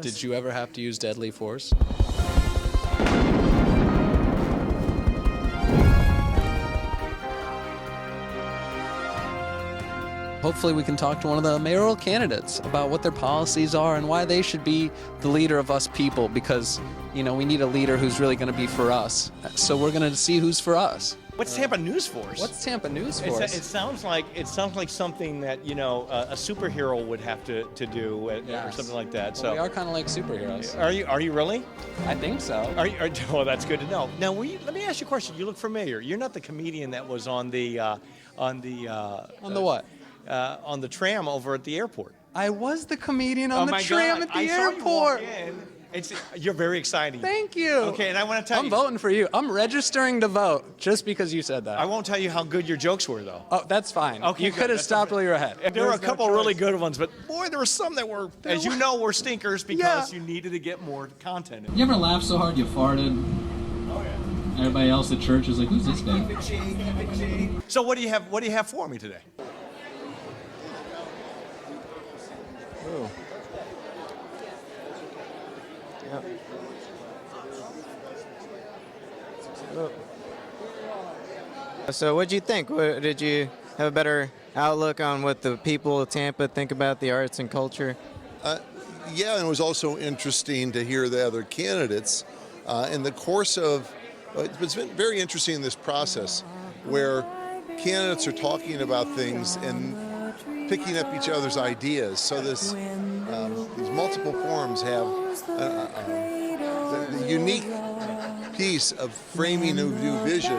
Did you ever have to use deadly force? Hopefully we can talk to one of the mayoral candidates about what their policies are and why they should be the leader of us people, because, you know, we need a leader who's really going to be for us. So we're going to see who's for us. What's Tampa News Force? What's Tampa News Force? It sounds like something that, you know, a superhero would have to do or something like that. Well, so we are kind of like superheroes. Are you really? I think so. Well, that's good to know. Now, let me ask you a question. You look familiar. You're not the comedian that was on the what? On the tram over at the airport. I was the comedian on the tram at the I airport. Saw you walk in. You're very exciting. Thank you. Okay, and I want to tell you. I'm voting for you. I'm registering to vote just because you said that. I won't tell you how good your jokes were, though. Oh, that's fine. Okay, you could have stopped while you were ahead. There were a couple really good ones, but boy, there were some that were, as you know, were stinkers because you needed to get more content. You ever laughed so hard you farted? Oh yeah. Everybody else at church is like, "Who's this guy?" So what do you have? What do you have for me today? Ooh. Yep. So what'd you think? Did you have a better outlook on what the people of Tampa think about the arts and culture? Yeah, and it was also interesting to hear the other candidates. In the course of, it's been very interesting in this process where candidates are talking about things and picking up each other's ideas. So these multiple forums have the unique piece of framing a new vision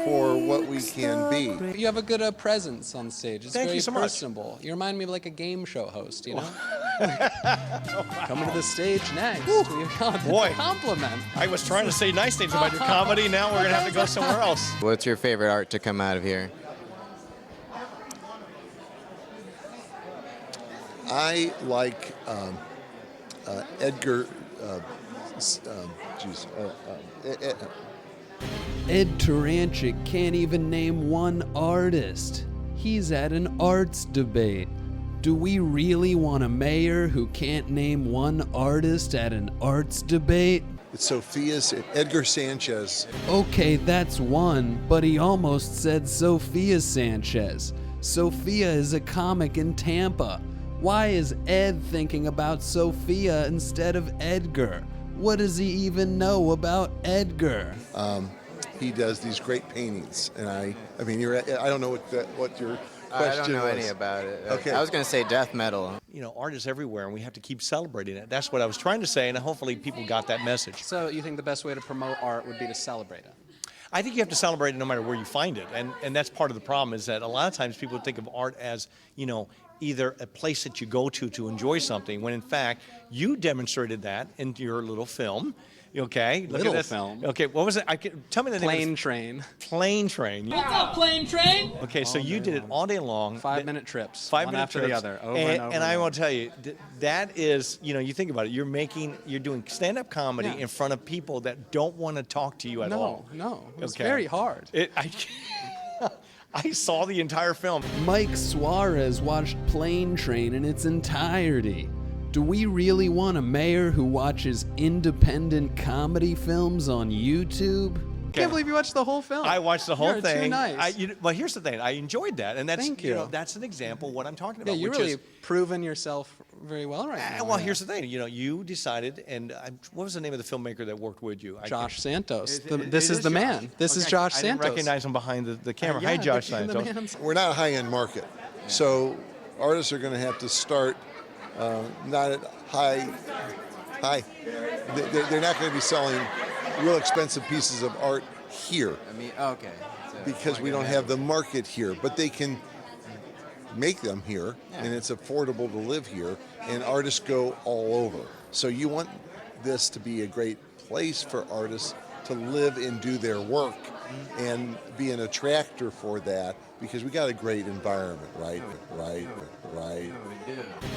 for what we can be. You have a good presence on stage. It's Thank very you so much. personable. You remind me of like a game show host, you know? Coming to the stage next. Boy. Compliment. I was trying to say nice things about your comedy. Now we're going to have to go somewhere else. What's your favorite art to come out of here? I like Edgar. Ed Turanchik can't even name one artist. He's at an arts debate. Do we really want a mayor who can't name one artist at an arts debate? It's Sophia's Edgar Sanchez. Okay, that's one, but he almost said Sophia Sanchez. Sophia is a comic in Tampa. Why is Ed thinking about Sophia instead of Edgar? What does he even know about Edgar? He does these great paintings, and I mean, I don't know what your question I don't know was. any about it. Okay. I was going to say death metal. You know, art is everywhere, and we have to keep celebrating it. That's what I was trying to say, and hopefully people got that message. So you think the best way to promote art would be to celebrate it? I think you have to celebrate it no matter where you find it, and that's part of the problem is that a lot of times people think of art as, you know, either a place that you go to enjoy something, when in fact you demonstrated that in your little film. Okay, look Little at this film. Okay, what was it? Tell me the name. Plane Train. Plane Train. What's up, plane train? Okay, so you did it all day long. 5-minute trips. 5 one minute after trips. the other. Over And I over. want to tell you, that is, you know, you think about it. You're doing stand-up comedy Yeah. in front of people that don't want to talk to you at all. No, it's Okay. very hard. I saw the entire film. Mike Suarez watched Plane Train in its entirety. Do we really want a mayor who watches independent comedy films on YouTube? Can't believe you watched the whole film. I watched the whole You're thing. Too nice. Well, here's the thing. I enjoyed that, and that's Thank you know you. that's an example of what I'm talking yeah, about. you're which really is, proving yourself very well right now. well, yeah. here's the thing. You know, you decided, and what was the name of the filmmaker that worked with you? Josh Santos. It This is the Josh. man. This is Okay, Josh I didn't Santos. recognize him behind the camera. Yeah, Hi, Josh the Santos. man's- We're not a high-end market, so artists are going to have to start not at high. They're not going to be selling real expensive pieces of art here I mean, okay. So because we don't have the market here, but they can make them here, and it's affordable to live here, and artists go all over. So you want this to be a great place for artists to live and do their work and be an attractor for that, because we got a great environment, right?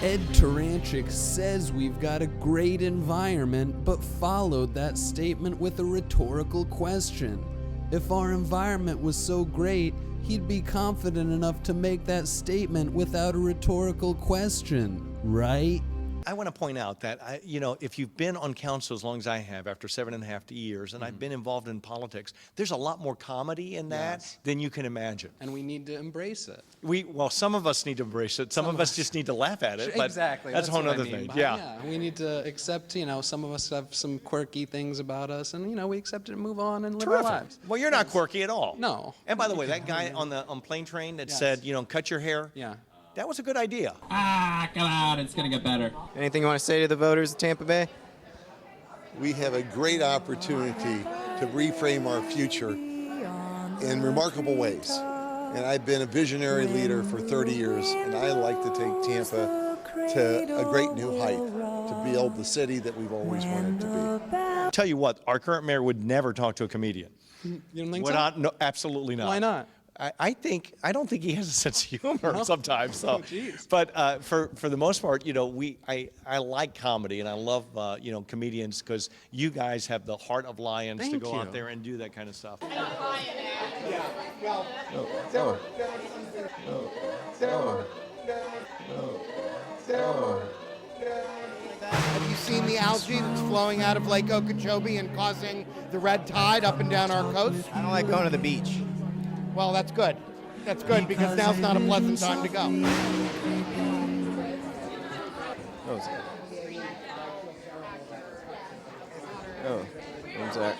Ed Turanchik says we've got a great environment, but followed that statement with a rhetorical question. If our environment was so great, he'd be confident enough to make that statement without a rhetorical question, right? I want to point out that, if you've been on council as long as I have, after 7.5 years, and I've been involved in politics, there's a lot more comedy in that Yes. than you can imagine. And we need to embrace it. Well, some of us need to embrace it. Some of us just need to laugh at it. But Exactly. That's a whole what I other mean thing. by- Yeah. We need to accept, some of us have some quirky things about us, and, we accept it and move on and live our lives. Well, you're not quirky at all. No. And by the way, that guy on plane train that Yes. said, cut your hair. Yeah. That was a good idea. Ah, come on, it's gonna get better. Anything you want to say to the voters of Tampa Bay? We have a great opportunity to reframe our future in remarkable ways. And I've been a visionary leader for 30 years, and I like to take Tampa to a great new height, to build the city that we've always wanted to be. Tell you what, our current mayor would never talk to a comedian. You don't think Would so? not, no, absolutely not. Why not? I don't think he has a sense of humor sometimes. So, geez. but for the most part, I like comedy and I love comedians because you guys have the heart of lions to Thank go you. out there and do that kind of stuff. Have you seen the algae that's flowing out of Lake Okeechobee and causing the red tide up and down our coast? I don't like going to the beach. Well, that's good. That's good because now's not a pleasant time to go. Oh, what's that?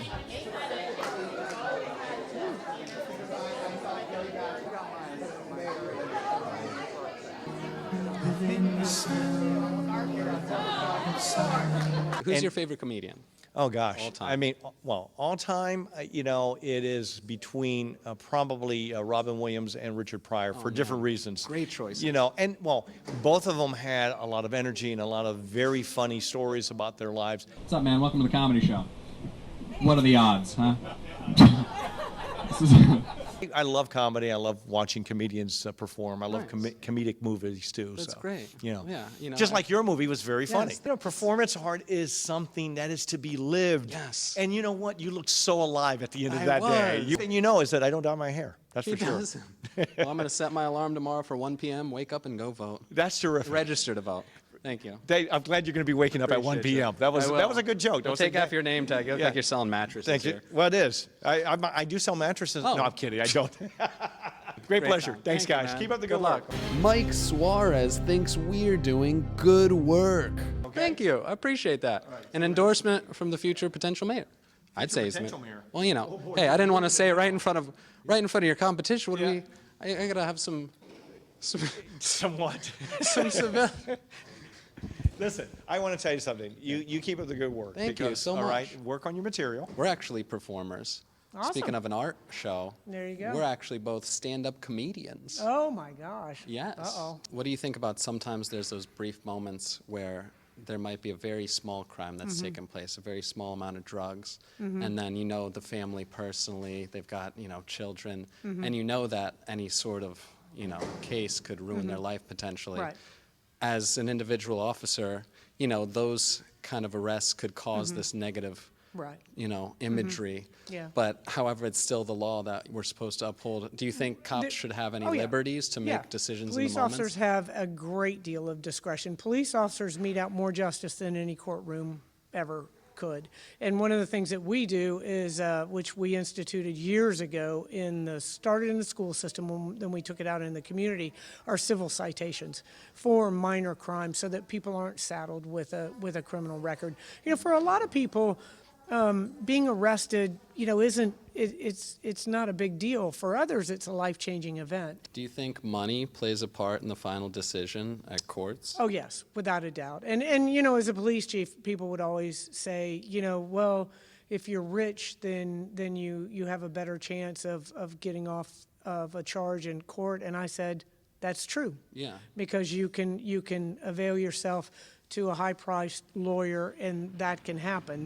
Who's your favorite comedian? Oh gosh, All time. I mean, well, all time, it is between probably Robin Williams and Richard Pryor for different reasons. Great choices. And both of them had a lot of energy and a lot of very funny stories about their lives. What's up, man? Welcome to the comedy show. What are the odds, huh? This is I love comedy. I love watching comedians perform. I love Nice. comedic movies too. That's so, great. Yeah, just like your movie was very funny. Yes. Performance art is something that is to be lived. Yes. And you know what? You look so alive at the end of I that day. was. And is that I don't dye my hair. That's He for sure. doesn't. Well, I'm going to set my alarm tomorrow for 1 p.m., wake up and go vote. That's terrific. Register to vote. Thank you. I'm glad you're going to be waking up at 1 Appreciate you. p.m. That was I will. a good joke. That Don't was take a- off your name tag. You look Yeah. like you're selling mattresses Thank you. here. Well, it is. I do sell mattresses. Oh. No, I'm kidding. I don't. Great pleasure. time. Thanks, Thank you, guys. man. Keep up the Good good luck. work. Mike Suarez thinks we're doing good work. Thank you. I appreciate that. An endorsement from the future potential mayor. I'd say he's potential mayor. Well, hey, I didn't want to say it right in front of your competition. What do we? I gotta have some Somewhat. civil. Listen, I want to tell you something. You keep up the good work. Thank you because, so all right, much. work on your material. We're actually performers. Awesome. Speaking of an art show, There you go. we're actually both stand-up comedians. Oh my gosh. Yes. Uh-oh. What do you think about sometimes there's those brief moments where there might be a very small crime that's taken place, a very small amount of drugs, and then the family personally, they've got, children, and that any sort of, case could ruin their life potentially. Right. As an individual officer, those kind of arrests could cause this negative Right. imagery. Yeah. But however, it's still the law that we're supposed to uphold. Do you think cops should have any Oh, yeah. liberties to Yeah. make decisions Police in the moment? officers have a great deal of discretion. Police officers mete out more justice than any courtroom ever could. And one of the things that we do is, which we instituted years ago started in the school system, then we took it out in the community, are civil citations for minor crimes so that people aren't saddled with a criminal record. For a lot of people, being arrested, it's not a big deal. For others, it's a life-changing event. Do you think money plays a part in the final decision at courts? Oh, yes, without a doubt. And as a police chief, people would always say, well, if you're rich, then you have a better chance of getting off of a charge in court. And I said, that's true. Yeah. Because you can avail yourself to a high-priced lawyer, and that can happen.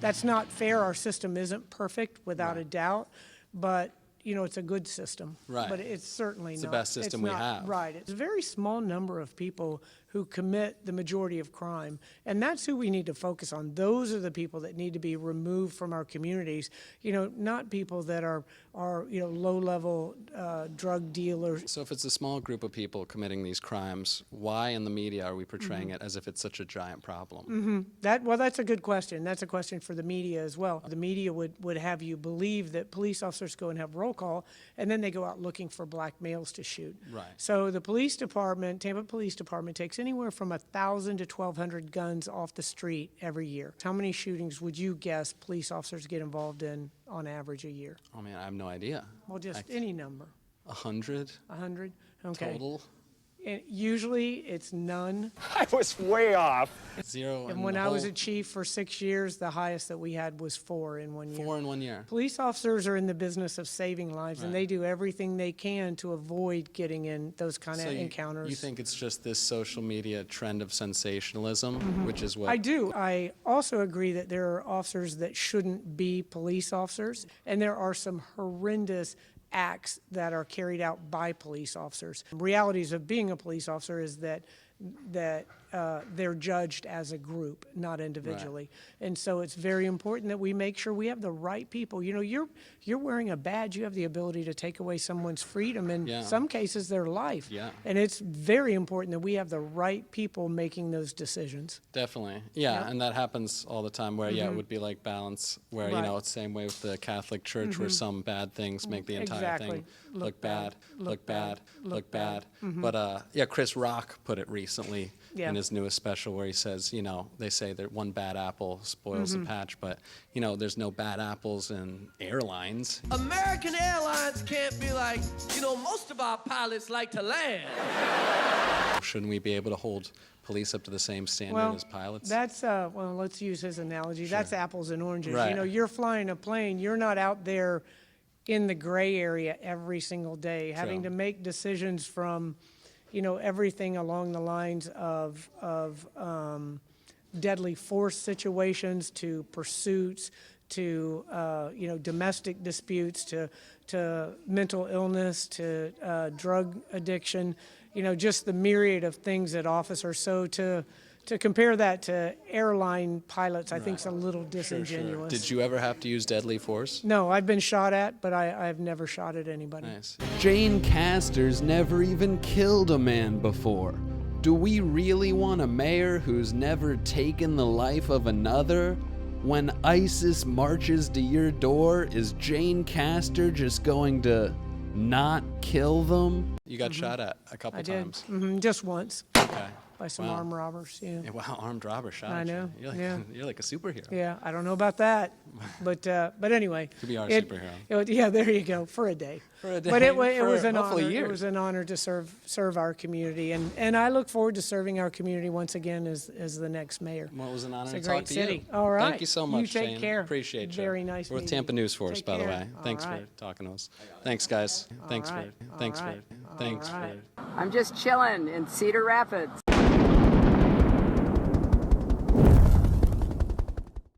That's not fair. Our system isn't perfect, without a doubt, but it's a good system. Right. But it's certainly It's not. the best system we have. Right. It's a very small number of people who commit the majority of crime. And that's who we need to focus on. Those are the people that need to be removed from our communities, not people that are low-level drug dealers. So if it's a small group of people committing these crimes, why in the media are we portraying it as if it's such a giant problem? That's a good question. That's a question for the media as well. The media would have you believe that police officers go and have roll call, and then they go out looking for black males to shoot. Right. So the police department, Tampa Police Department, takes anywhere from 1,000 to 1,200 guns off the street every year. How many shootings would you guess police officers get involved in on average a year? Oh man, I have no idea. Well, just any number. 100 100? Okay. total? And usually it's none. I was way off. Zero. And when I was a chief for 6 years, the highest that we had was 4 in 1 year. 4 in 1 year. Police officers are in the business of saving lives, and they do everything they can to avoid getting in those kind of encounters. You think it's just this social media trend of sensationalism, which is what I do. I also agree that there are officers that shouldn't be police officers, and there are some horrendous acts that are carried out by police officers. Realities of being a police officer is that they're judged as a group, not individually. Right. And so it's very important that we make sure we have the right people. You're wearing a badge, you have the ability to take away someone's freedom, in some cases their life. Yeah. And it's very important that we have the right people making those decisions. Definitely. Yeah, and that happens all the time where, it would be like balance, where, Right. It's the same way with the Catholic Church, where some bad things make the entire thing look bad, look bad, look bad. But, Chris Rock put it recently in his newest special where he says, they say that one bad apple spoils the patch, but, there's no bad apples in airlines. American Airlines can't be like, most of our pilots like to land. Shouldn't we be able to hold police up to the same standard as pilots? That's, let's use his analogy. Sure. That's apples and oranges. Right. You're flying a plane, you're not out there in the gray area every single day, having to make decisions from, everything along the lines of deadly force situations to pursuits to, domestic disputes to mental illness to drug addiction, just the myriad of things that officers. So to compare that to airline pilots, I think is a little disingenuous. Did you ever have to use deadly force? No, I've been shot at, but I've never shot at anybody. Nice. Jane Castor's never even killed a man before. Do we really want a mayor who's never taken the life of another? When ISIS marches to your door, is Jane Castor just going to not kill them? You got shot at a couple times. Just once. Okay. By some armed robbers, Wow, armed robber shot I at know, you. You're like a superhero. Yeah, I don't know about that, but anyway. Could be our superhero. There you go, for a day. For a day, But it was an hopefully honor. years. It was an honor to serve our community, and I look forward to serving our community once again as the next mayor. Well, it was an honor It's to a talk great to city. you. All right. Thank you so much, You take Jane. care. Appreciate you. Very nice We're with meeting Tampa you. News Force, Take by the care. way. All Thanks right. for talking to us. Thanks, guys. Thanks right. for. Thanks All right. for. Thanks All right. for. I'm just chilling in Cedar Rapids.